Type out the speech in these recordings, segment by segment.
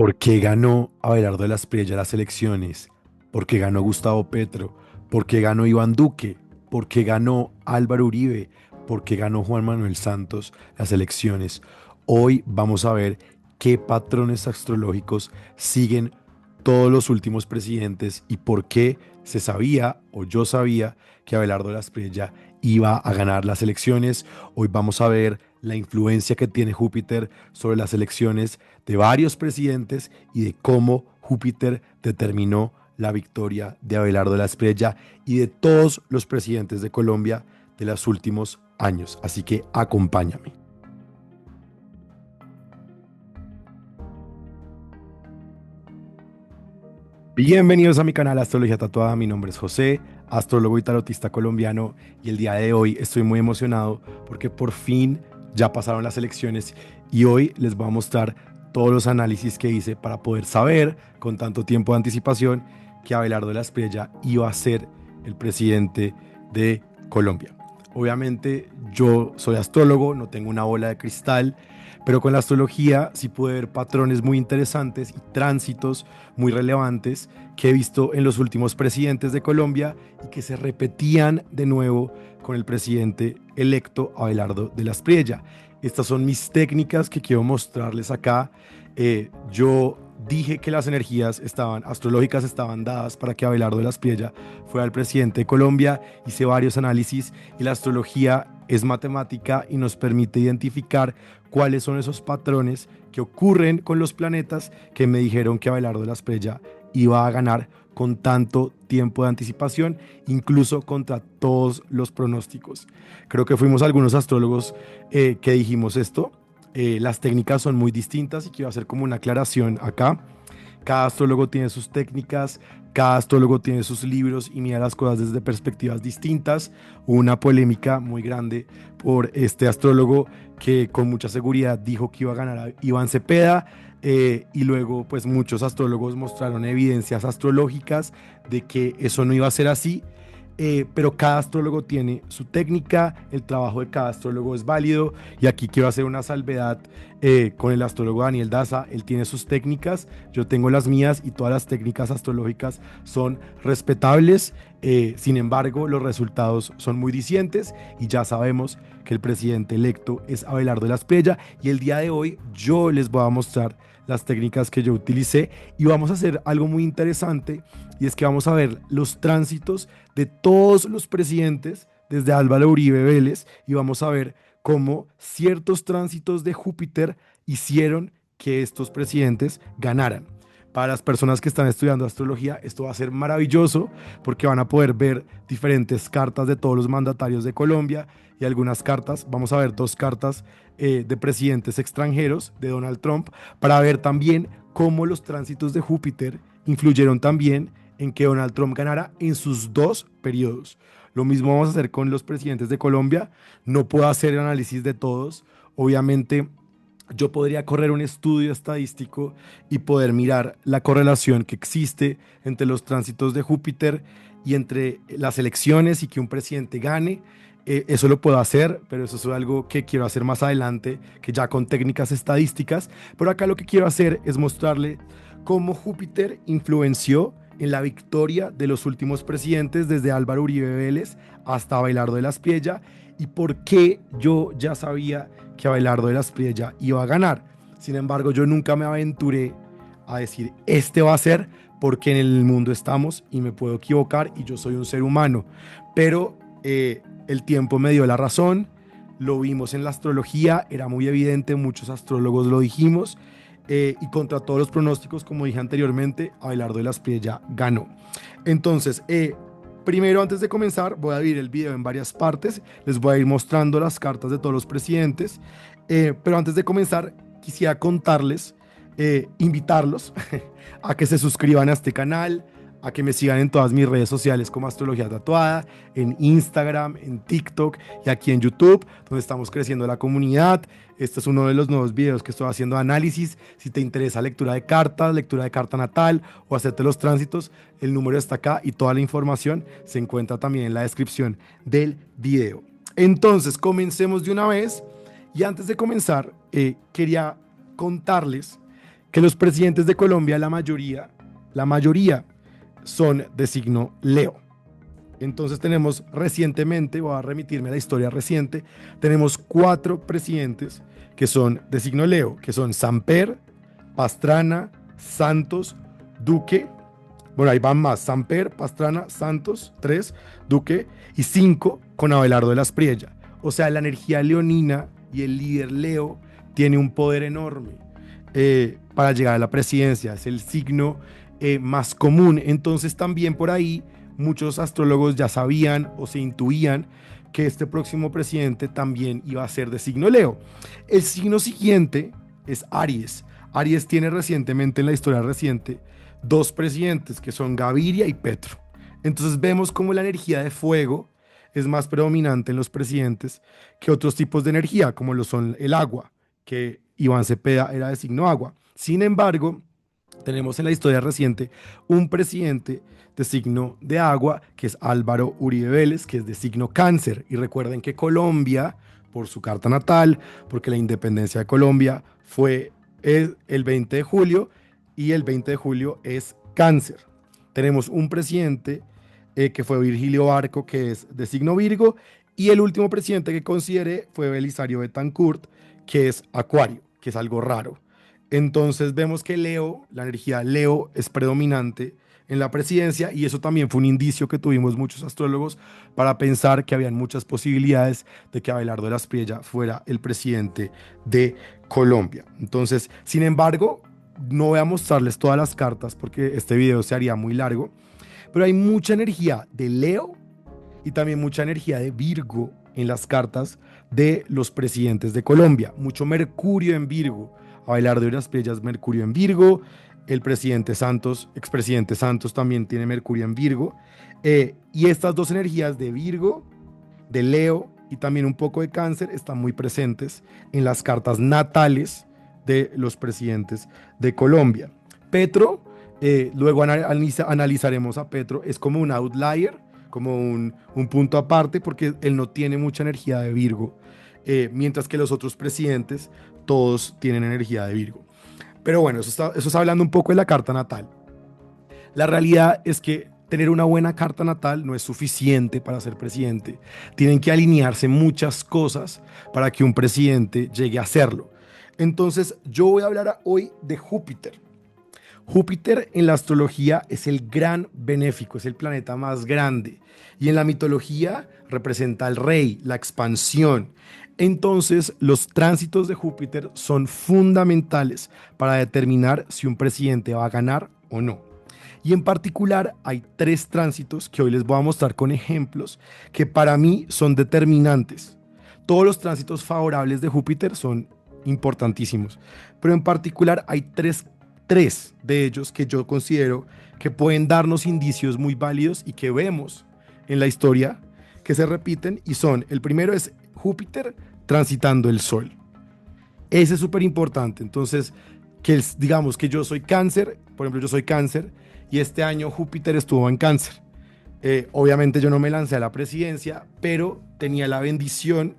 ¿Por qué ganó Abelardo de las Priella las elecciones? ¿Por qué ganó Gustavo Petro? ¿Por qué ganó Iván Duque? ¿Por qué ganó Álvaro Uribe? ¿Por qué ganó Juan Manuel Santos las elecciones? Hoy vamos a ver qué patrones astrológicos siguen todos los últimos presidentes y por qué se sabía o yo sabía que Abelardo de las Priella iba a ganar las elecciones. Hoy vamos a ver la influencia que tiene Júpiter sobre las elecciones de varios presidentes y de cómo Júpiter determinó la victoria de Abelardo de la Espriella y de todos los presidentes de Colombia de los últimos años. Así que acompáñame. Bienvenidos a mi canal Astrología Tatuada. Mi nombre es José, astrólogo y tarotista colombiano, y el día de hoy estoy muy emocionado porque por fin ya pasaron las elecciones y hoy les voy a mostrar todos los análisis que hice para poder saber con tanto tiempo de anticipación que Abelardo de la Espriella iba a ser el presidente de Colombia. Obviamente yo soy astrólogo, no tengo una bola de cristal, pero con la astrología sí pude ver patrones muy interesantes y tránsitos muy relevantes que he visto en los últimos presidentes de Colombia y que se repetían de nuevo con el presidente electo Abelardo de la Espriella. Estas son mis técnicas que quiero mostrarles acá. Yo dije que las energías astrológicas estaban dadas para que Abelardo de la Espriella fuera el presidente de Colombia. Hice varios análisis y la astrología es matemática y nos permite identificar cuáles son esos patrones que ocurren con los planetas que me dijeron que Abelardo de la Espriella iba a ganar con tanto tiempo de anticipación, incluso contra todos los pronósticos. Creo que fuimos algunos astrólogos que dijimos esto. Las técnicas son muy distintas y quiero hacer como una aclaración acá. Cada astrólogo tiene sus técnicas, cada astrólogo tiene sus libros y mira las cosas desde perspectivas distintas. Hubo una polémica muy grande por este astrólogo que con mucha seguridad dijo que iba a ganar a Iván Cepeda, y luego pues muchos astrólogos mostraron evidencias astrológicas de que eso no iba a ser así. Pero cada astrólogo tiene su técnica, el trabajo de cada astrólogo es válido y aquí quiero hacer una salvedad con el astrólogo Daniel Daza. Él tiene sus técnicas, yo tengo las mías y todas las técnicas astrológicas son respetables. Sin embargo, los resultados son muy dicientes y ya sabemos que el presidente electo es Abelardo de la Espriella y el día de hoy yo les voy a mostrar las técnicas que yo utilicé y vamos a hacer algo muy interesante, y es que vamos a ver los tránsitos de todos los presidentes desde Álvaro Uribe Vélez y vamos a ver cómo ciertos tránsitos de Júpiter hicieron que estos presidentes ganaran. Para las personas que están estudiando astrología, esto va a ser maravilloso porque van a poder ver diferentes cartas de todos los mandatarios de Colombia y algunas cartas. Vamos a ver dos cartas de presidentes extranjeros de Donald Trump para ver también cómo los tránsitos de Júpiter influyeron también en que Donald Trump ganara en sus dos periodos. Lo mismo vamos a hacer con los presidentes de Colombia. No puedo hacer el análisis de todos. Obviamente, yo podría correr un estudio estadístico y poder mirar la correlación que existe entre los tránsitos de Júpiter y entre las elecciones y que un presidente gane. Eso lo puedo hacer, pero eso es algo que quiero hacer más adelante, que ya con técnicas estadísticas. Pero acá lo que quiero hacer es mostrarle cómo Júpiter influenció en la victoria de los últimos presidentes, desde Álvaro Uribe Vélez hasta Abelardo de la Espriella, y por qué yo ya sabía que Abelardo de la Espriella iba a ganar. Sin embargo, yo nunca me aventuré a decir, este va a ser, porque en el mundo estamos y me puedo equivocar y yo soy un ser humano. Pero el tiempo me dio la razón, lo vimos en la astrología, era muy evidente, muchos astrólogos lo dijimos, y contra todos los pronósticos, como dije anteriormente, Abelardo de la Espriella ganó. Entonces, primero, antes de comenzar, voy a dividir el video en varias partes. Les voy a ir mostrando las cartas de todos los presidentes. Pero antes de comenzar, quisiera contarles, invitarlos a que se suscriban a este canal, a que me sigan en todas mis redes sociales como Astrología Tatuada, en Instagram, en TikTok y aquí en YouTube, donde estamos creciendo la comunidad. Este es uno de los nuevos videos que estoy haciendo de análisis. Si te interesa lectura de cartas, lectura de carta natal o hacerte los tránsitos, el número está acá y toda la información se encuentra también en la descripción del video. Entonces, comencemos de una vez. Y antes de comenzar, quería contarles Que los presidentes de Colombia, la mayoría son de signo Leo. Entonces tenemos recientemente, voy a remitirme a la historia reciente, tenemos 4 presidentes que son de signo Leo, que son Samper, Pastrana, Santos, Duque. Bueno, ahí van más: Samper, Pastrana, Santos, 3, Duque, y 5 con Abelardo de las Priella. O sea, la energía leonina y el líder Leo tiene un poder enorme para llegar a la presidencia. Es el signo más común. Entonces también por ahí muchos astrólogos ya sabían o se intuían que este próximo presidente también iba a ser de signo Leo. El signo siguiente es Aries. Aries tiene recientemente, en la historia reciente, 2 presidentes que son Gaviria y Petro. Entonces vemos cómo la energía de fuego es más predominante en los presidentes que otros tipos de energía, como lo son el agua, que Iván Cepeda era de signo agua. Sin embargo, tenemos en la historia reciente un presidente de signo de agua, que es Álvaro Uribe Vélez, que es de signo cáncer. Y recuerden que Colombia, por su carta natal, porque la independencia de Colombia fue el 20 de julio, y el 20 de julio es cáncer. Tenemos un presidente que fue Virgilio Barco, que es de signo Virgo, y el último presidente que consideré fue Belisario Betancourt, que es Acuario, que es algo raro. Entonces vemos que Leo, la energía Leo es predominante en la presidencia, y eso también fue un indicio que tuvimos muchos astrólogos para pensar que habían muchas posibilidades de que Abelardo de las Priella fuera el presidente de Colombia. Entonces, sin embargo, no voy a mostrarles todas las cartas porque este video se haría muy largo, pero hay mucha energía de Leo y también mucha energía de Virgo en las cartas de los presidentes de Colombia. Mucho Mercurio en Virgo. Abelardo de las Priella es Mercurio en Virgo. El presidente Santos, expresidente Santos, también tiene Mercurio en Virgo. Y estas 2 energías de Virgo, de Leo y también un poco de Cáncer están muy presentes en las cartas natales de los presidentes de Colombia. Petro, luego analizaremos a Petro, es como un outlier, como un punto aparte, porque él no tiene mucha energía de Virgo, mientras que los otros presidentes todos tienen energía de Virgo. Pero bueno, eso está hablando un poco de la carta natal. La realidad es que tener una buena carta natal no es suficiente para ser presidente. Tienen que alinearse muchas cosas para que un presidente llegue a serlo. Entonces, yo voy a hablar hoy de Júpiter. Júpiter en la astrología es el gran benéfico, es el planeta más grande. Y en la mitología representa al rey, la expansión. Entonces, los tránsitos de Júpiter son fundamentales para determinar si un presidente va a ganar o no. Y en particular hay 3 tránsitos que hoy les voy a mostrar con ejemplos que para mí son determinantes. Todos los tránsitos favorables de Júpiter son importantísimos, pero en particular hay tres de ellos que yo considero que pueden darnos indicios muy válidos y que vemos en la historia que se repiten, y son: el primero es Júpiter transitando el Sol. Ese es súper importante. Entonces, digamos que yo soy cáncer, por ejemplo, yo soy cáncer y este año Júpiter estuvo en cáncer. Obviamente yo no me lancé a la presidencia, pero tenía la bendición,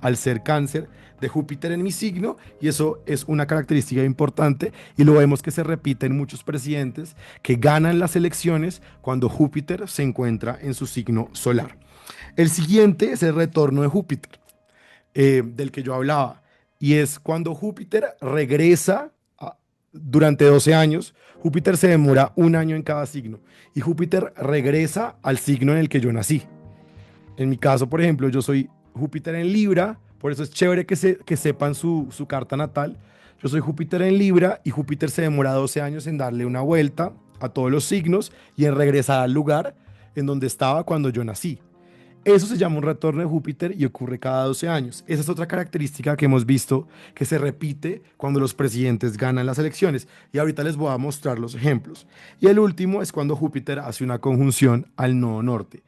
al ser cáncer, de Júpiter en mi signo, y eso es una característica importante, y lo vemos que se repite en muchos presidentes que ganan las elecciones cuando Júpiter se encuentra en su signo solar. El siguiente es el retorno de Júpiter, del que yo hablaba, y es cuando Júpiter regresa durante 12 años. Júpiter se demora 1 año en cada signo, y Júpiter regresa al signo en el que yo nací. En mi caso, por ejemplo, yo soy Júpiter en Libra, por eso es chévere que sepan su carta natal. Yo soy Júpiter en Libra, y Júpiter se demora 12 años en darle una vuelta a todos los signos y en regresar al lugar en donde estaba cuando yo nací. Eso se llama un retorno de Júpiter y ocurre cada 12 años. Esa es otra característica que hemos visto que se repite cuando los presidentes ganan las elecciones. Y ahorita les voy a mostrar los ejemplos. Y el último es cuando Júpiter hace una conjunción al nodo norte.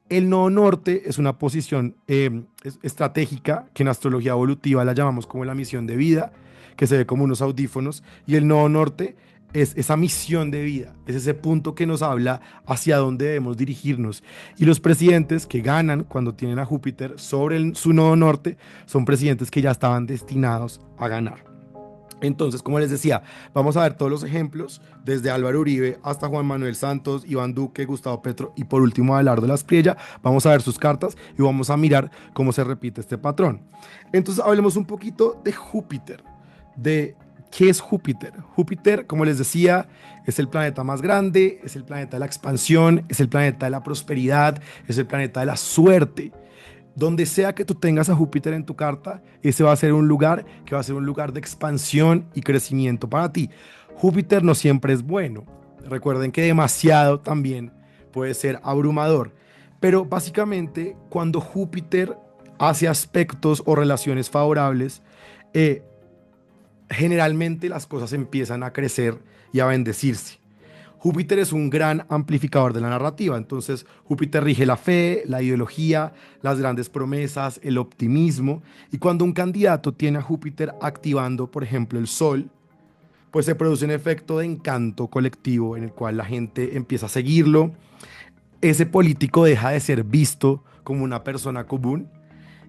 El nodo norte es una posición estratégica que en astrología evolutiva la llamamos como la misión de vida, que se ve como unos audífonos. Y el nodo norte es esa misión de vida, es ese punto que nos habla hacia dónde debemos dirigirnos. Y los presidentes que ganan cuando tienen a Júpiter sobre su nodo norte son presidentes que ya estaban destinados a ganar. Entonces, como les decía, vamos a ver todos los ejemplos, desde Álvaro Uribe hasta Juan Manuel Santos, Iván Duque, Gustavo Petro y por último Abelardo Lasprilla. Vamos a ver sus cartas y vamos a mirar cómo se repite este patrón. Entonces, hablemos un poquito de Júpiter, de qué es Júpiter. Júpiter, como les decía, es el planeta más grande, es el planeta de la expansión, es el planeta de la prosperidad, es el planeta de la suerte. Donde sea que tú tengas a Júpiter en tu carta, ese va a ser un lugar que va a ser un lugar de expansión y crecimiento para ti. Júpiter no siempre es bueno. Recuerden que demasiado también puede ser abrumador. Pero básicamente cuando Júpiter hace aspectos o relaciones favorables, eh, generalmente las cosas empiezan a crecer y a bendecirse. Júpiter es un gran amplificador de la narrativa, entonces Júpiter rige la fe, la ideología, las grandes promesas, el optimismo, y cuando un candidato tiene a Júpiter activando, por ejemplo, el Sol, pues se produce un efecto de encanto colectivo en el cual la gente empieza a seguirlo, ese político deja de ser visto como una persona común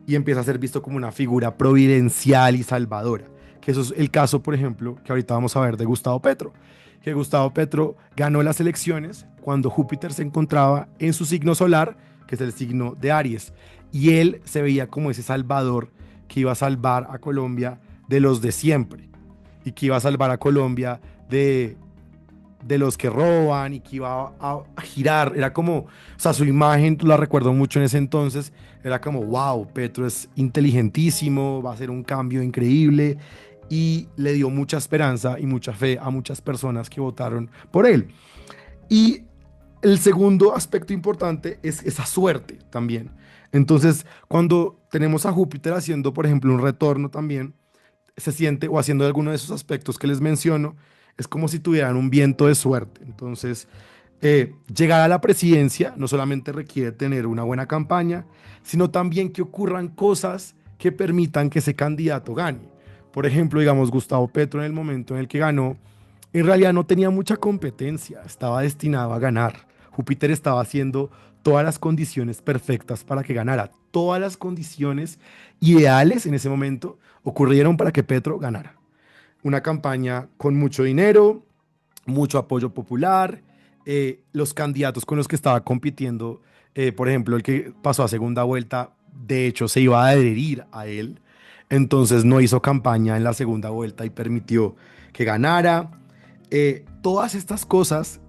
y empieza a ser visto como una figura providencial y salvadora. Que eso es el caso, por ejemplo, que ahorita vamos a ver de Gustavo Petro. Que Gustavo Petro ganó las elecciones cuando Júpiter se encontraba en su signo solar, que es el signo de Aries. Y él se veía como ese salvador que iba a salvar a Colombia de los de siempre. Y que iba a salvar a Colombia de los que roban y que iba a girar. Era como, o sea, su imagen, la recuerdo mucho en ese entonces, era como, wow, Petro es inteligentísimo, va a hacer un cambio increíble y le dio mucha esperanza y mucha fe a muchas personas que votaron por él. Y el segundo aspecto importante es esa suerte también. Entonces, cuando tenemos a Júpiter haciendo, por ejemplo, un retorno también, se siente, o haciendo alguno de esos aspectos que les menciono, es como si tuvieran un viento de suerte. Entonces, llegar a la presidencia no solamente requiere tener una buena campaña, sino también que ocurran cosas que permitan que ese candidato gane. Por ejemplo, digamos, Gustavo Petro en el momento en el que ganó, en realidad no tenía mucha competencia, estaba destinado a ganar. Júpiter estaba haciendo todas las condiciones perfectas para que ganara. Todas las condiciones ideales en ese momento ocurrieron para que Petro ganara. Una campaña con mucho dinero, mucho apoyo popular, los candidatos con los que estaba compitiendo, por ejemplo, el que pasó a segunda vuelta, de hecho se iba a adherir a él, entonces no hizo campaña en la segunda vuelta y permitió que ganara. Todas estas cosas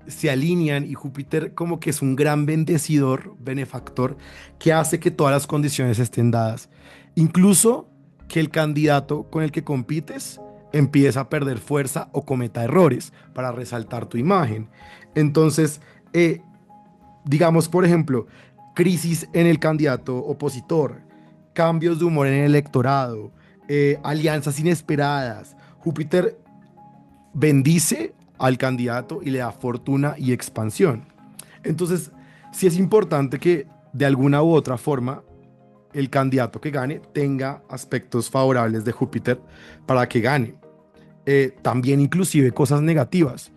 se alinean y Júpiter como que es un gran bendecidor, benefactor, que hace que todas las condiciones estén dadas. Incluso que el candidato con el que compites empieza a perder fuerza o cometa errores para resaltar tu imagen. Entonces, digamos, por ejemplo, crisis en el candidato opositor, cambios de humor en el electorado, alianzas inesperadas. Júpiter bendice al candidato y le da fortuna y expansión. Entonces, sí es importante que de alguna u otra forma el candidato que gane tenga aspectos favorables de Júpiter para que gane. También inclusive cosas negativas.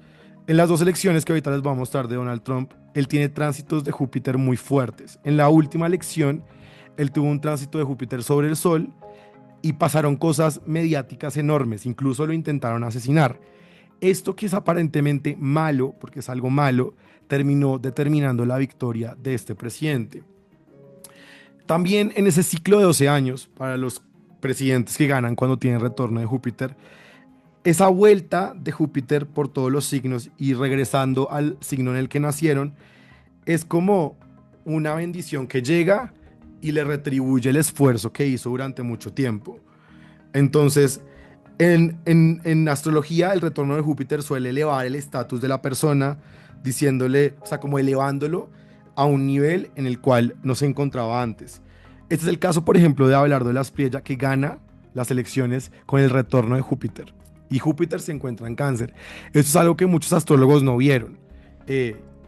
En las dos elecciones que ahorita les voy a mostrar de Donald Trump, él tiene tránsitos de Júpiter muy fuertes. En la última elección, él tuvo un tránsito de Júpiter sobre el Sol y pasaron cosas mediáticas enormes, incluso lo intentaron asesinar. Esto que es aparentemente malo, porque es algo malo, terminó determinando la victoria de este presidente. También en ese ciclo de 12 años, para los presidentes que ganan cuando tienen retorno de Júpiter, esa vuelta de Júpiter por todos los signos y regresando al signo en el que nacieron, es como una bendición que llega y le retribuye el esfuerzo que hizo durante mucho tiempo. Entonces, en astrología, el retorno de Júpiter suele elevar el estatus de la persona, diciéndole, o sea, como elevándolo a un nivel en el cual no se encontraba antes. Este es el caso, por ejemplo, de Abelardo Lasprilla, que gana las elecciones con el retorno de Júpiter. Y Júpiter se encuentra en Cáncer. Esto es algo que muchos astrólogos no vieron.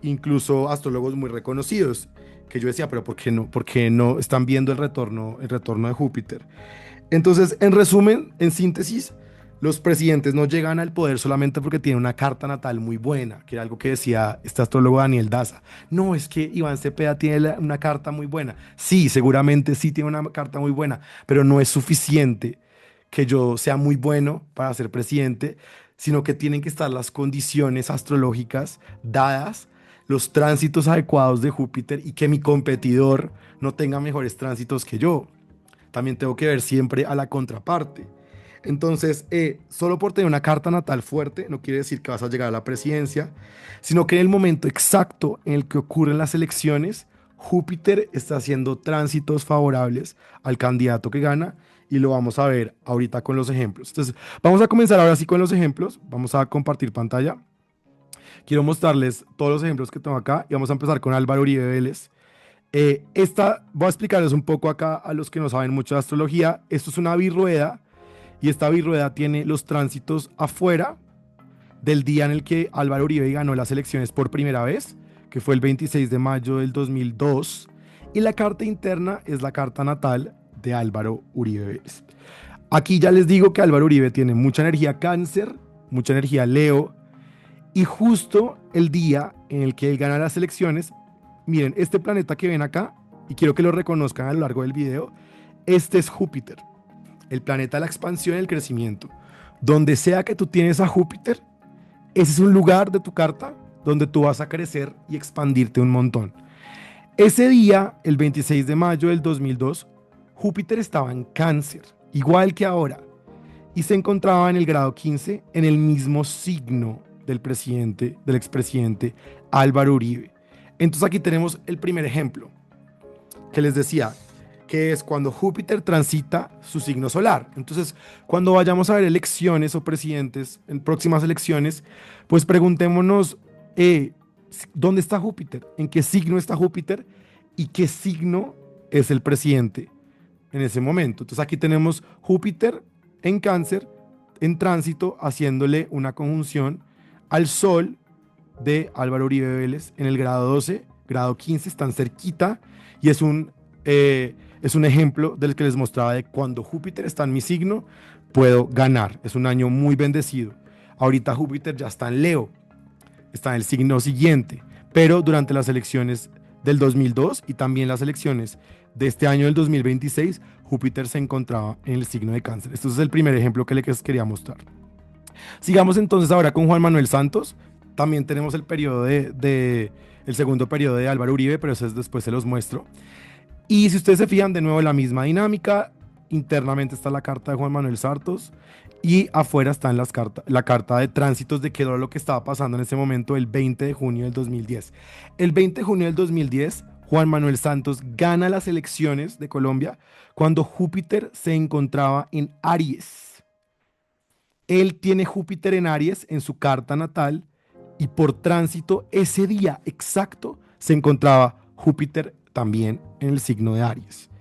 Incluso astrólogos muy reconocidos, que yo decía, pero por qué no están viendo el retorno de Júpiter? Entonces, en resumen, en síntesis, los presidentes no llegan al poder solamente porque tienen una carta natal muy buena, que era algo que decía este astrólogo Daniel Daza. No, es que Iván Cepeda tiene una carta muy buena. Sí, seguramente sí tiene una carta muy buena, pero no es suficiente que yo sea muy bueno para ser presidente, sino que tienen que estar las condiciones astrológicas dadas, los tránsitos adecuados de Júpiter y que mi competidor no tenga mejores tránsitos que yo. También tengo que ver siempre a la contraparte. Entonces, solo por tener una carta natal fuerte no quiere decir que vas a llegar a la presidencia, sino que en el momento exacto en el que ocurren las elecciones, Júpiter está haciendo tránsitos favorables al candidato que gana y lo vamos a ver ahorita con los ejemplos. Entonces, vamos a comenzar ahora sí con los ejemplos. Vamos a compartir pantalla. Quiero mostrarles todos los ejemplos que tengo acá y vamos a empezar con Álvaro Uribe Vélez. Voy a explicarles un poco acá a los que no saben mucho de astrología. Esto es una birrueda y esta birrueda tiene los tránsitos afuera del día en el que Álvaro Uribe ganó las elecciones por primera vez, que fue el 26 de mayo del 2002, y la carta interna es la carta natal de Álvaro Uribe Vélez. Aquí ya les digo que Álvaro Uribe tiene mucha energía Cáncer, mucha energía Leo, y justo el día en el que él gana las elecciones, miren, este planeta que ven acá, y quiero que lo reconozcan a lo largo del video, este es Júpiter, el planeta de la expansión y el crecimiento. Donde sea que tú tienes a Júpiter, ese es un lugar de tu carta donde tú vas a crecer y expandirte un montón. Ese día, el 26 de mayo del 2002, Júpiter estaba en Cáncer, igual que ahora, y se encontraba en el grado 15, en el mismo signo del expresidente Álvaro Uribe. Entonces aquí tenemos el primer ejemplo que les decía, que es cuando Júpiter transita su signo solar. Entonces, cuando vayamos a ver elecciones o presidentes en próximas elecciones, pues preguntémonos ¿dónde está Júpiter? ¿En qué signo está Júpiter? ¿Y qué signo es el presidente en ese momento? Entonces aquí tenemos Júpiter en Cáncer, en tránsito, haciéndole una conjunción al Sol de Álvaro Uribe Vélez en el grado 12, grado 15, están cerquita y es un ejemplo del que les mostraba de cuando Júpiter está en mi signo, puedo ganar. Es un año muy bendecido. Ahorita Júpiter ya está en Leo, está en el signo siguiente, pero durante las elecciones del 2002 y también las elecciones de este año del 2026, Júpiter se encontraba en el signo de Cáncer. Este es el primer ejemplo que les quería mostrar. Sigamos entonces ahora con Juan Manuel Santos. También tenemos el periodo el segundo periodo de Álvaro Uribe, pero eso después se los muestro. Y si ustedes se fijan, de nuevo la misma dinámica. Internamente está la carta de Juan Manuel Santos y afuera está la carta de tránsitos de qué era lo que estaba pasando en ese momento el 20 de junio del 2010. El 20 de junio del 2010, Juan Manuel Santos gana las elecciones de Colombia cuando Júpiter se encontraba en Aries. Él tiene Júpiter en Aries en su carta natal y por tránsito ese día exacto se encontraba Júpiter también en el signo de Aries.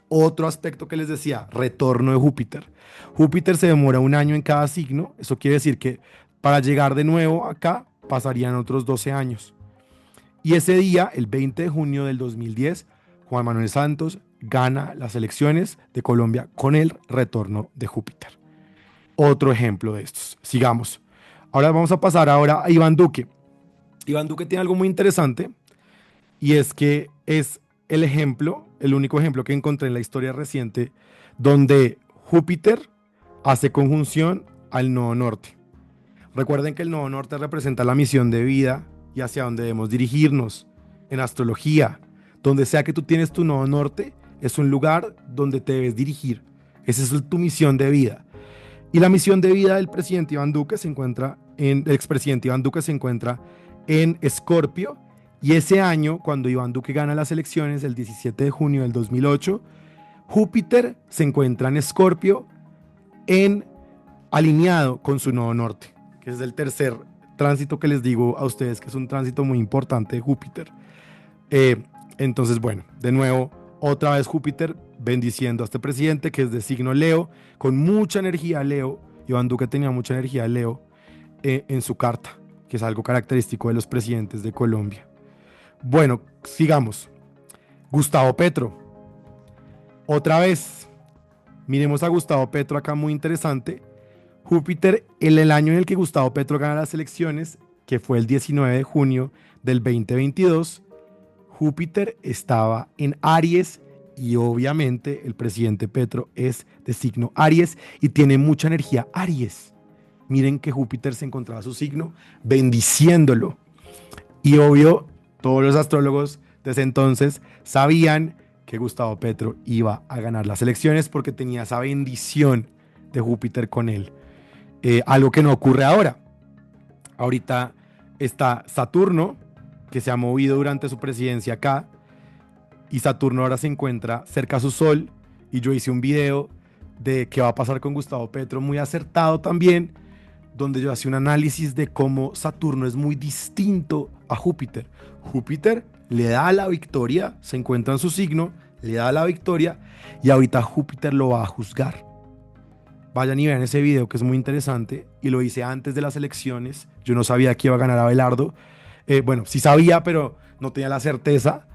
Otro aspecto que les decía, retorno de Júpiter. Júpiter se demora un año en cada signo, eso quiere decir que para llegar de nuevo acá pasarían otros 12 años. Y ese día, el 20 de junio del 2010, Juan Manuel Santos gana las elecciones de Colombia con el retorno de Júpiter. Otro ejemplo de estos. Sigamos. Ahora vamos a pasar ahora a Iván Duque. Iván Duque tiene algo muy interesante y es que es el único ejemplo que encontré en la historia reciente donde Júpiter hace conjunción al nodo norte. Recuerden que el nodo norte representa la misión de vida y hacia dónde debemos dirigirnos. En astrología, donde sea que tú tienes tu nodo norte, es un lugar donde te debes dirigir. Esa es tu misión de vida. Y la misión de vida del presidente Iván Duque el expresidente Iván Duque se encuentra en Escorpio. Y ese año, cuando Iván Duque gana las elecciones, el 17 de junio del 2008, Júpiter se encuentra en Escorpio alineado con su nodo norte, que es el tercer tránsito que les digo a ustedes, que es un tránsito muy importante de Júpiter. Entonces, bueno, de nuevo, otra vez Júpiter bendiciendo a este presidente que es de signo Leo, con mucha energía Leo. Iván Duque tenía mucha energía Leo en su carta, que es algo característico de los presidentes de Colombia. Bueno, sigamos. Gustavo Petro. Otra vez, miremos a Gustavo Petro acá, muy interesante. Júpiter, el año en el que Gustavo Petro gana las elecciones, que fue el 19 de junio del 2022, Júpiter estaba en Aries Y obviamente el presidente Petro es de signo Aries y tiene mucha energía Aries. Miren que Júpiter se encontraba su signo bendiciéndolo. Y obvio, todos los astrólogos desde entonces sabían que Gustavo Petro iba a ganar las elecciones porque tenía esa bendición de Júpiter con él. Algo que no ocurre ahora. Ahorita está Saturno, que se ha movido durante su presidencia acá, y Saturno ahora se encuentra cerca a su Sol, y yo hice un video de qué va a pasar con Gustavo Petro, muy acertado también, donde yo hacía un análisis de cómo Saturno es muy distinto a Júpiter. Júpiter le da la victoria, se encuentra en su signo, le da la victoria, y ahorita Júpiter lo va a juzgar. Vayan y vean ese video que es muy interesante, y lo hice antes de las elecciones. Yo no sabía que iba a ganar Abelardo. Bueno, sí sabía, pero no tenía la certeza.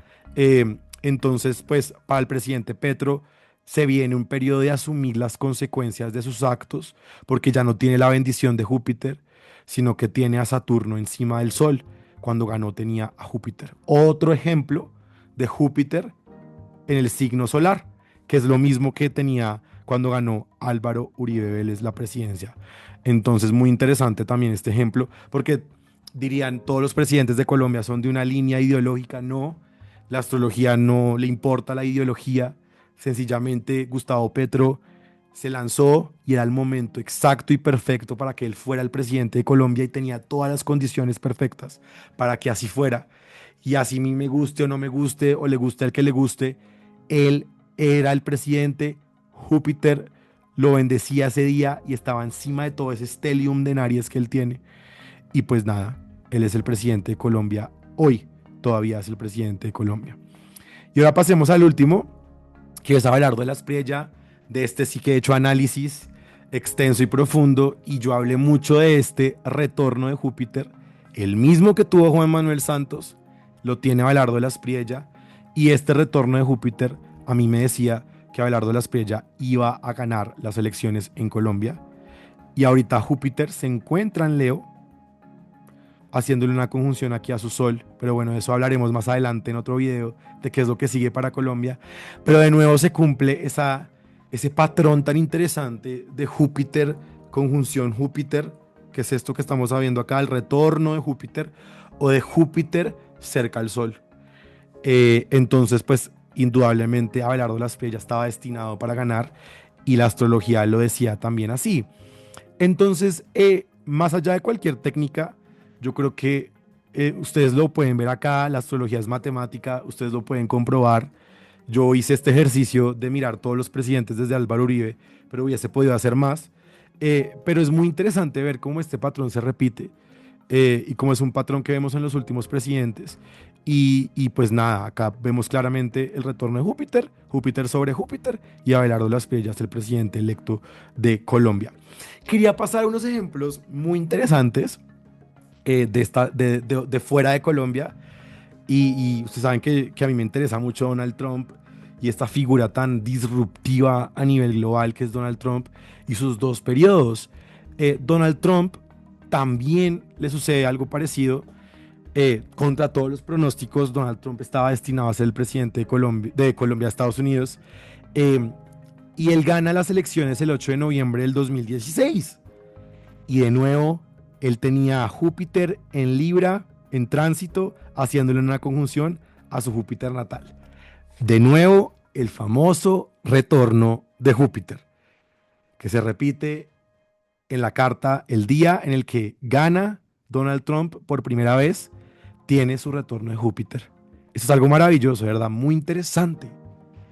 Entonces, pues, para el presidente Petro se viene un periodo de asumir las consecuencias de sus actos, porque ya no tiene la bendición de Júpiter, sino que tiene a Saturno encima del Sol. Cuando ganó tenía a Júpiter. Otro ejemplo de Júpiter en el signo solar, que es lo mismo que tenía cuando ganó Álvaro Uribe Vélez la presidencia. Entonces, muy interesante también este ejemplo, porque dirían todos los presidentes de Colombia son de una línea ideológica. No, la astrología no le importa la ideología. Sencillamente Gustavo Petro se lanzó y era el momento exacto y perfecto para que él fuera el presidente de Colombia y tenía todas las condiciones perfectas para que así fuera. Y así a mí me guste o no me guste o le guste al que le guste, él era el presidente. Júpiter lo bendecía ese día y estaba encima de todo ese stellium de Aries que él tiene. Y pues nada, él es el presidente de Colombia hoy, todavía es el presidente de Colombia. Y ahora pasemos al último, que es Abelardo de la Espriella. De este sí que he hecho análisis extenso y profundo, y yo hablé mucho de este retorno de Júpiter, el mismo que tuvo Juan Manuel Santos, lo tiene Abelardo de la Espriella, y este retorno de Júpiter a mí me decía que Abelardo de la Espriella iba a ganar las elecciones en Colombia, y ahorita Júpiter se encuentra en Leo, haciéndole una conjunción aquí a su Sol, pero bueno, de eso hablaremos más adelante en otro video, de qué es lo que sigue para Colombia. Pero de nuevo se cumple ese patrón tan interesante de Júpiter, conjunción Júpiter, que es esto que estamos viendo acá, el retorno de Júpiter, o de Júpiter cerca al Sol. Entonces, pues, indudablemente Abelardo Las ya estaba destinado para ganar, y la astrología lo decía también así. Entonces, más allá de cualquier técnica, yo creo que ustedes lo pueden ver acá, la astrología es matemática, ustedes lo pueden comprobar. Yo hice este ejercicio de mirar todos los presidentes desde Álvaro Uribe, pero hubiese podido hacer más. Pero es muy interesante ver cómo este patrón se repite, y cómo es un patrón que vemos en los últimos presidentes. Y pues nada, acá vemos claramente el retorno de Júpiter, Júpiter sobre Júpiter, y Abelardo Las Pillas, el presidente electo de Colombia. Quería pasar unos ejemplos muy interesantes de fuera de Colombia. Y ustedes saben que a mí me interesa mucho Donald Trump y esta figura tan disruptiva a nivel global que es Donald Trump y sus dos periodos. Donald Trump también le sucede algo parecido. Contra todos los pronósticos, Donald Trump estaba destinado a ser el presidente de Colombia, Estados Unidos. Y él gana las elecciones el 8 de noviembre del 2016. Y de nuevo, él tenía a Júpiter en Libra, en tránsito, haciéndole una conjunción a su Júpiter natal. De nuevo, el famoso retorno de Júpiter, que se repite en la carta el día en el que gana Donald Trump por primera vez, tiene su retorno de Júpiter. Eso es algo maravilloso, ¿verdad? Muy interesante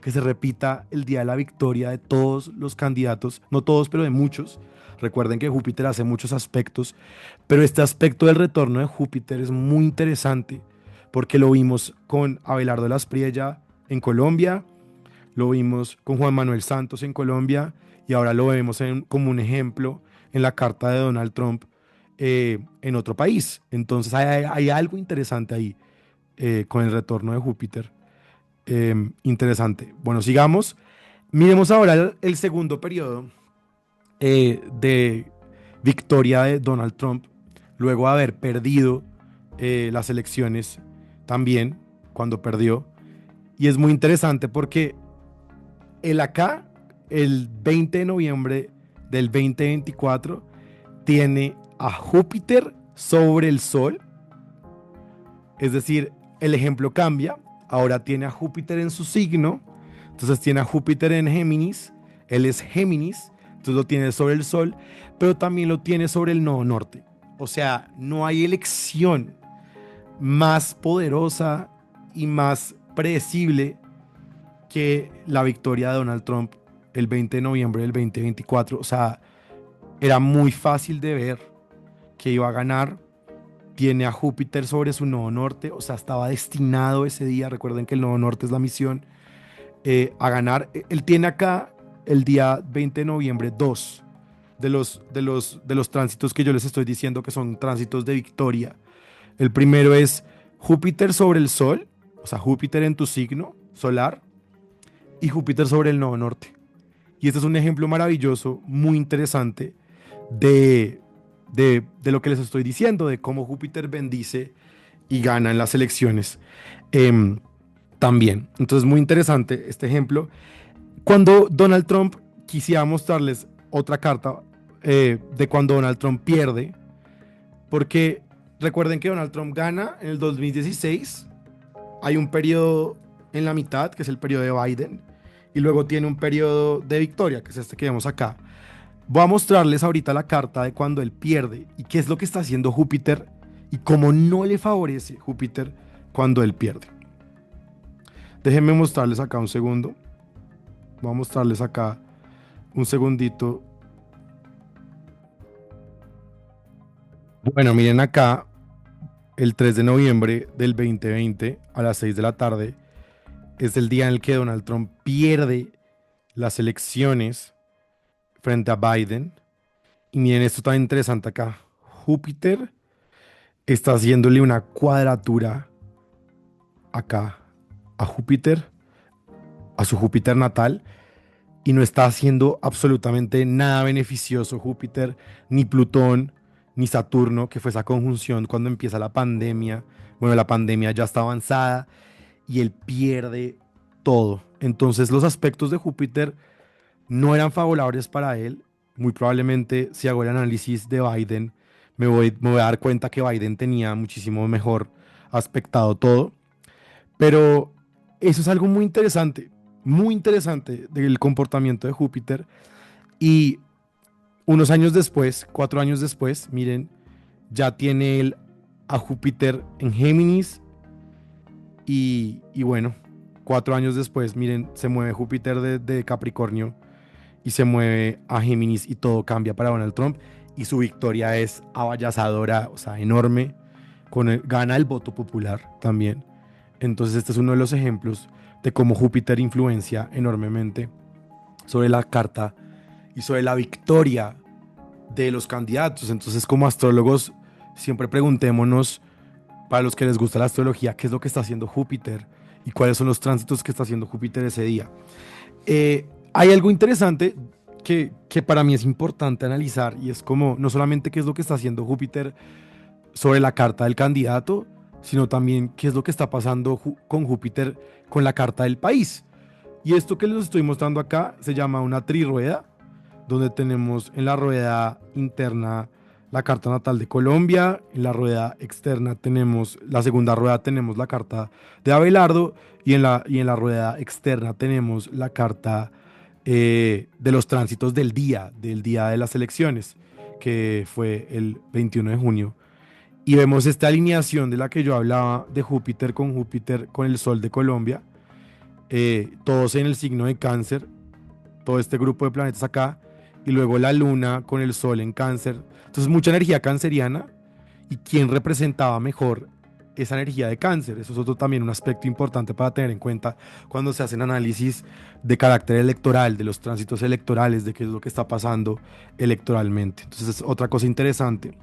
que se repita el día de la victoria de todos los candidatos, no todos, pero de muchos. Recuerden que Júpiter hace muchos aspectos, pero este aspecto del retorno de Júpiter es muy interesante porque lo vimos con Abelardo Las Priella en Colombia, lo vimos con Juan Manuel Santos en Colombia, y ahora lo vemos como un ejemplo en la carta de Donald Trump en otro país. Entonces hay algo interesante ahí con el retorno de Júpiter. Interesante. Bueno, sigamos. Miremos ahora el segundo periodo de victoria de Donald Trump, luego de haber perdido las elecciones también, cuando perdió. Y es muy interesante porque El acá, el 20 de noviembre del 2024, tiene a Júpiter sobre el Sol. Es decir, el ejemplo cambia. Ahora tiene a Júpiter en su signo. Entonces tiene a Júpiter en Géminis. Él es Géminis. Entonces lo tiene sobre el Sol. Pero también lo tiene sobre el nodo norte. O sea, no hay elección más poderosa y más predecible que la victoria de Donald Trump el 20 de noviembre del 2024. O sea, era muy fácil de ver que iba a ganar. Tiene a Júpiter sobre su nodo norte, o sea, estaba destinado ese día, recuerden que el nodo norte es la misión, a ganar. Él tiene acá el día 20 de noviembre dos de los tránsitos que yo les estoy diciendo que son tránsitos de victoria. El primero es Júpiter sobre el Sol, o sea, Júpiter en tu signo solar y Júpiter sobre el nodo norte. Y este es un ejemplo maravilloso, muy interesante de, de lo que les estoy diciendo, de cómo Júpiter bendice y gana en las elecciones también. Entonces, muy interesante este ejemplo. Cuando Donald Trump, quisiera mostrarles otra carta de cuando Donald Trump pierde, porque recuerden que Donald Trump gana en el 2016, hay un periodo en la mitad, que es el periodo de Biden, y luego tiene un periodo de victoria, que es este que vemos acá. Voy a mostrarles ahorita la carta de cuando él pierde y qué es lo que está haciendo Júpiter y cómo no le favorece Júpiter cuando él pierde. Déjenme mostrarles acá un segundo. Voy a mostrarles acá un segundito. Bueno, miren acá, el 3 de noviembre del 2020 a las 6 de la tarde es el día en el que Donald Trump pierde las elecciones frente a Biden. Y miren esto tan interesante acá. Júpiter está haciéndole una cuadratura acá a Júpiter, a su Júpiter natal, y no está haciendo absolutamente nada beneficioso Júpiter, ni Plutón, ni Saturno, que fue esa conjunción cuando empieza la pandemia. Bueno, la pandemia ya está avanzada y él pierde todo. Entonces los aspectos de Júpiter no eran favorables para él. Muy probablemente si hago el análisis de Biden, me voy a dar cuenta que Biden tenía muchísimo mejor aspectado todo. Pero eso es algo muy interesante del comportamiento de Júpiter. Y unos años después, 4 años después, miren, ya tiene él a Júpiter en Géminis. Y bueno, 4 años después, miren, se mueve Júpiter de Capricornio y se mueve a Géminis y todo cambia para Donald Trump. Y su victoria es avasalladora, o sea, enorme. Gana el voto popular también. Entonces este es uno de los ejemplos de cómo Júpiter influencia enormemente sobre la carta y sobre la victoria de los candidatos. Entonces, como astrólogos, siempre preguntémonos, para los que les gusta la astrología, qué es lo que está haciendo Júpiter y cuáles son los tránsitos que está haciendo Júpiter ese día. Hay algo interesante que para mí es importante analizar y es como no solamente qué es lo que está haciendo Júpiter sobre la carta del candidato, sino también qué es lo que está pasando con Júpiter con la carta del país. Y esto que les estoy mostrando acá se llama una trirrueda, donde tenemos en la rueda interna la carta natal de Colombia, en la rueda externa tenemos, la segunda rueda tenemos la carta de Abelardo y en la rueda externa tenemos la carta de los tránsitos del día de las elecciones, que fue el 21 de junio. Y vemos esta alineación de la que yo hablaba de Júpiter con el Sol de Colombia, todos en el signo de Cáncer, todo este grupo de planetas acá, y luego la Luna con el Sol en Cáncer. Entonces mucha energía canceriana. ¿Y quién representaba mejor esa energía de Cáncer? Eso es otro también un aspecto importante para tener en cuenta cuando se hacen análisis de carácter electoral, de los tránsitos electorales, de qué es lo que está pasando electoralmente. Entonces es otra cosa interesante.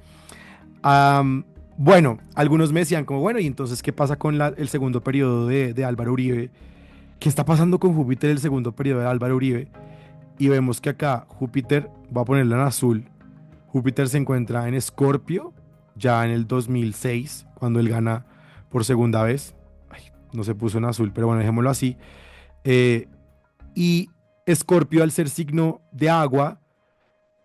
Bueno, algunos me decían como, bueno, ¿y entonces qué pasa con el segundo periodo de Álvaro Uribe? ¿Qué está pasando con Júpiter el segundo periodo de Álvaro Uribe? Y vemos que acá Júpiter, voy a ponerlo en azul, Júpiter se encuentra en Escorpio, ya en el 2006, cuando él gana por segunda vez. Ay, no se puso en azul, pero bueno, dejémoslo así. Eh, y Escorpio, al ser signo de agua,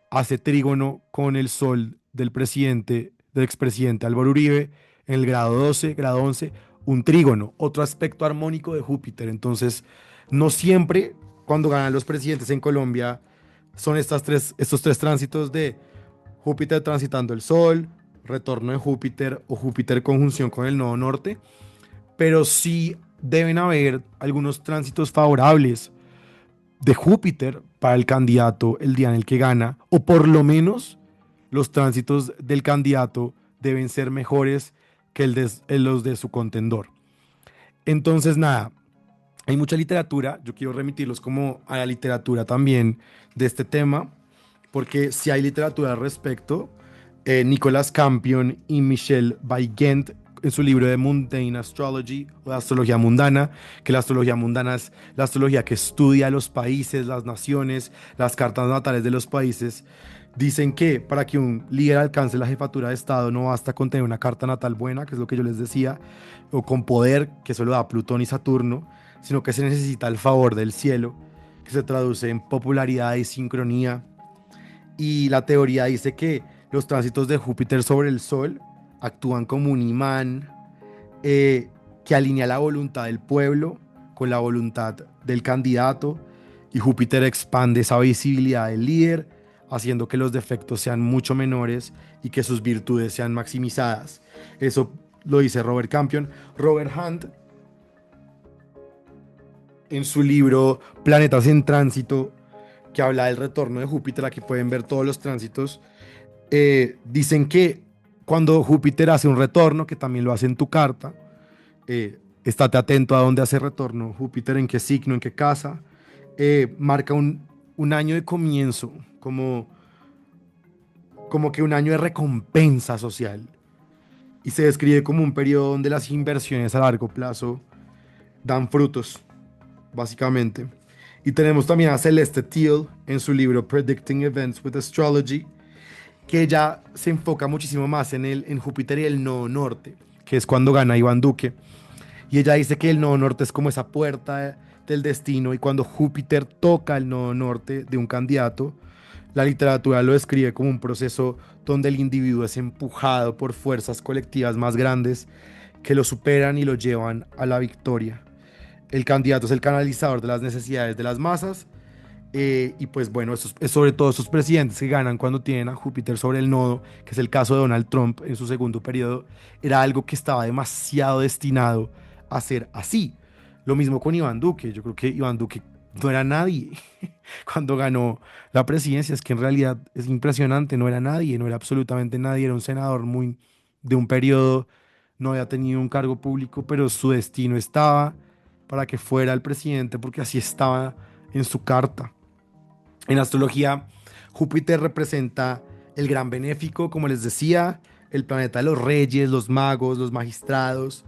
hace trígono con el sol del presidente, del expresidente Álvaro Uribe, en el grado 12, grado 11, un trígono, otro aspecto armónico de Júpiter. Entonces, no siempre cuando ganan los presidentes en Colombia son estos tres tránsitos de Júpiter transitando el Sol, retorno de Júpiter o Júpiter conjunción con el nodo norte, pero sí deben haber algunos tránsitos favorables de Júpiter para el candidato el día en el que gana, o por lo menos los tránsitos del candidato deben ser mejores que los de su contendor. Entonces, nada, hay mucha literatura, yo quiero remitirlos como a la literatura también de este tema, porque si hay literatura al respecto, Nicolas Campion y Michel Weigand en su libro de Mundane Astrology o de astrología mundana, que la astrología mundana es la astrología que estudia los países, las naciones, las cartas natales de los países, dicen que para que un líder alcance la jefatura de Estado no basta con tener una carta natal buena, que es lo que yo les decía, o con poder, que eso lo da Plutón y Saturno, sino que se necesita el favor del cielo, que se traduce en popularidad y sincronía. Y la teoría dice que los tránsitos de Júpiter sobre el Sol actúan como un imán que alinea la voluntad del pueblo con la voluntad del candidato, y Júpiter expande esa visibilidad del líder, haciendo que los defectos sean mucho menores y que sus virtudes sean maximizadas. Eso lo dice Robert Campion. Robert Hunt, en su libro Planetas en Tránsito, que habla del retorno de Júpiter, aquí pueden ver todos los tránsitos, dicen que cuando Júpiter hace un retorno, que también lo hace en tu carta, estate atento a dónde hace retorno Júpiter, en qué signo, en qué casa, marca un año de comienzo, como que un año de recompensa social, y se describe como un periodo donde las inversiones a largo plazo dan frutos, básicamente. Y tenemos también a Celeste Teal en su libro Predicting Events with Astrology, que ya se enfoca muchísimo más en Júpiter y el nodo norte, que es cuando gana Iván Duque. Y ella dice que el nodo norte es como esa puerta del destino, y cuando Júpiter toca el nodo norte de un candidato, la literatura lo describe como un proceso donde el individuo es empujado por fuerzas colectivas más grandes que lo superan y lo llevan a la victoria. El candidato es el canalizador de las necesidades de las masas, y pues bueno, es sobre todo esos presidentes que ganan cuando tienen a Júpiter sobre el nodo, que es el caso de Donald Trump en su segundo periodo, era algo que estaba demasiado destinado a ser así. Lo mismo con Iván Duque. Yo creo que Iván Duque no era nadie cuando ganó la presidencia. Es que en realidad es impresionante, no era nadie, no era absolutamente nadie, era un senador muy de un periodo, no había tenido un cargo público, pero su destino estaba para que fuera el presidente, porque así estaba en su carta. En astrología, Júpiter representa el gran benéfico, como les decía, el planeta de los reyes, los magos, los magistrados,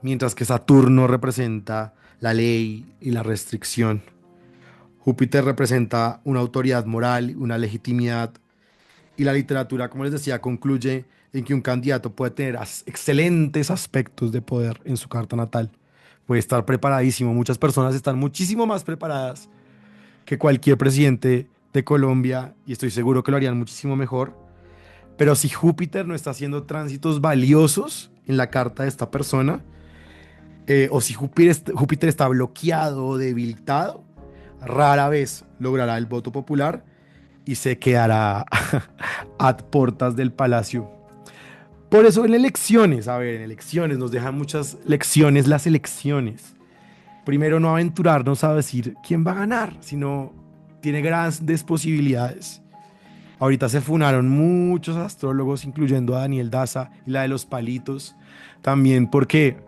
mientras que Saturno representa la ley y la restricción. Júpiter representa una autoridad moral, una legitimidad, y la literatura, como les decía, concluye en que un candidato puede tener excelentes aspectos de poder en su carta natal. Puede estar preparadísimo. Muchas personas están muchísimo más preparadas que cualquier presidente de Colombia, y estoy seguro que lo harían muchísimo mejor. Pero si Júpiter no está haciendo tránsitos valiosos en la carta de esta persona, o si Júpiter está bloqueado o debilitado, rara vez logrará el voto popular y se quedará a puertas del palacio. Por eso en elecciones, a ver, en elecciones nos dejan muchas lecciones las elecciones. Primero, no aventurarnos a decir quién va a ganar, sino tiene grandes posibilidades. Ahorita se funaron muchos astrólogos, incluyendo a Daniel Daza y la de los palitos. También porque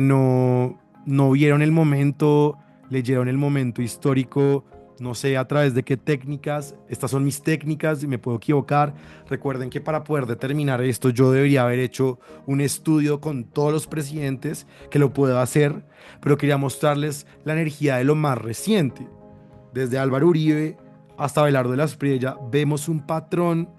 no vieron el momento, leyeron el momento histórico, no sé a través de qué técnicas. Estas son mis técnicas y me puedo equivocar. Recuerden que para poder determinar esto yo debería haber hecho un estudio con todos los presidentes, que lo puedo hacer, pero quería mostrarles la energía de lo más reciente. Desde Álvaro Uribe hasta Abelardo de la Espriella vemos un patrón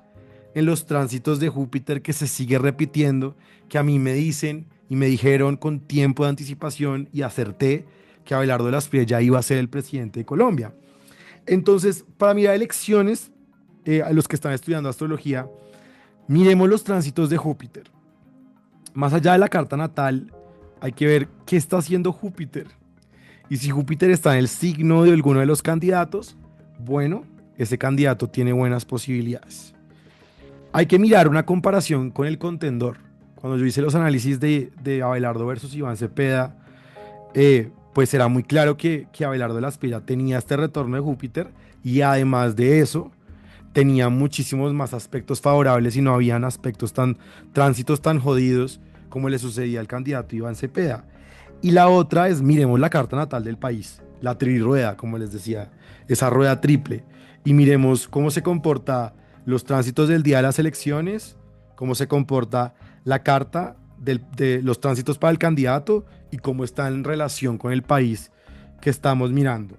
en los tránsitos de Júpiter que se sigue repitiendo, que a mí me dicen y me dijeron con tiempo de anticipación, y acerté, que Abelardo de la Espriella iba a ser el presidente de Colombia. Entonces, para mirar elecciones, a los que están estudiando astrología, miremos los tránsitos de Júpiter. Más allá de la carta natal, hay que ver qué está haciendo Júpiter. Y si Júpiter está en el signo de alguno de los candidatos, bueno, ese candidato tiene buenas posibilidades. Hay que mirar una comparación con el contendor. Cuando yo hice los análisis de Abelardo versus Iván Cepeda, pues era muy claro que Abelardo de la Espriella tenía este retorno de Júpiter y además de eso tenía muchísimos más aspectos favorables y no habían aspectos tránsitos tan jodidos como le sucedía al candidato Iván Cepeda. Y la otra es, miremos la carta natal del país, la trirrueda, como les decía, esa rueda triple, y miremos cómo se comporta los tránsitos del día de las elecciones, cómo se comporta la carta de los tránsitos para el candidato y cómo está en relación con el país que estamos mirando.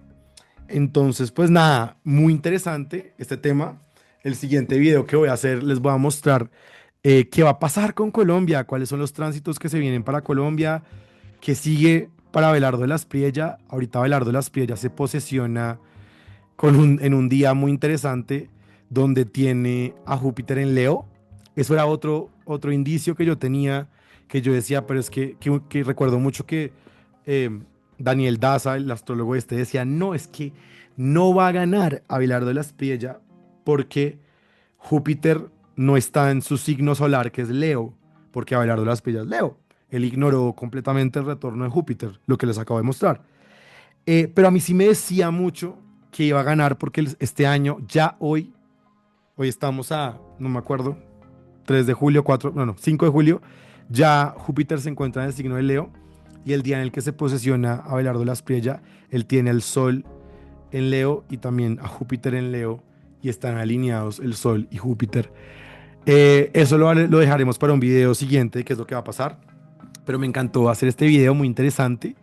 Entonces, pues nada, muy interesante este tema. El siguiente video que voy a hacer les voy a mostrar qué va a pasar con Colombia, cuáles son los tránsitos que se vienen para Colombia, qué sigue para Abelardo de la Espriella. Ahorita Abelardo de la Espriella se posesiona en un día muy interesante donde tiene a Júpiter en Leo. Eso era otro indicio que yo tenía, que yo decía, pero es que recuerdo mucho que eh, Daniel Daza, el astrólogo este, decía, no, es que no va a ganar Abelardo de la Espriella porque Júpiter no está en su signo solar, que es Leo, porque Abelardo de la Espriella es Leo. Él ignoró completamente el retorno de Júpiter, lo que les acabo de mostrar. Pero a mí sí me decía mucho que iba a ganar porque este año, ya hoy estamos a, no me acuerdo, 3 de julio, 4, no, no, 5 de julio, ya Júpiter se encuentra en el signo de Leo y el día en el que se posesiona Abelardo de la Espriella, él tiene el Sol en Leo y también a Júpiter en Leo y están alineados el Sol y Júpiter. Eso lo dejaremos para un video siguiente, que es lo que va a pasar, pero me encantó hacer este video muy interesante.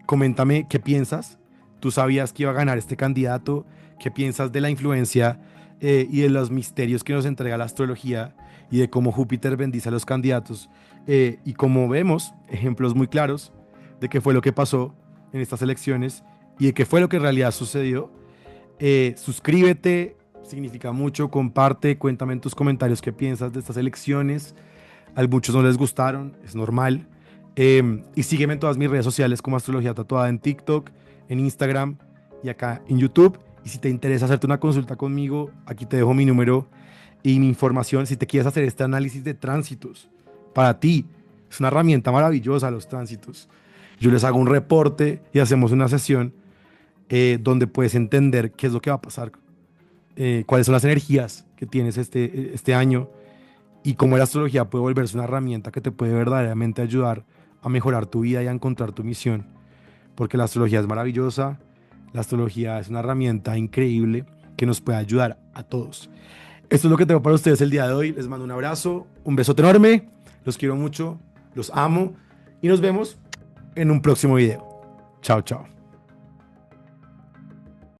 Coméntame qué piensas. ¿Tú sabías que iba a ganar este candidato? ¿Qué piensas de la influencia y de los misterios que nos entrega la astrología y de cómo Júpiter bendice a los candidatos? Y como vemos, ejemplos muy claros de qué fue lo que pasó en estas elecciones y de qué fue lo que en realidad sucedió. Suscríbete, significa mucho, comparte, cuéntame en tus comentarios qué piensas de estas elecciones. A muchos no les gustaron, es normal. Y sígueme en todas mis redes sociales como Astrología Tatuada, en TikTok, en Instagram y acá en YouTube. Y si te interesa hacerte una consulta conmigo, aquí te dejo mi número y mi información. Si te quieres hacer este análisis de tránsitos para ti, es una herramienta maravillosa los tránsitos. Yo les hago un reporte y hacemos una sesión donde puedes entender qué es lo que va a pasar, cuáles son las energías que tienes este año y cómo la astrología puede volverse una herramienta que te puede verdaderamente ayudar a mejorar tu vida y a encontrar tu misión. Porque la astrología es maravillosa, la astrología es una herramienta increíble que nos puede ayudar a todos. Esto es lo que tengo para ustedes el día de hoy. Les mando un abrazo, un besote enorme, los quiero mucho, los amo y nos vemos en un próximo video. Chao, chao.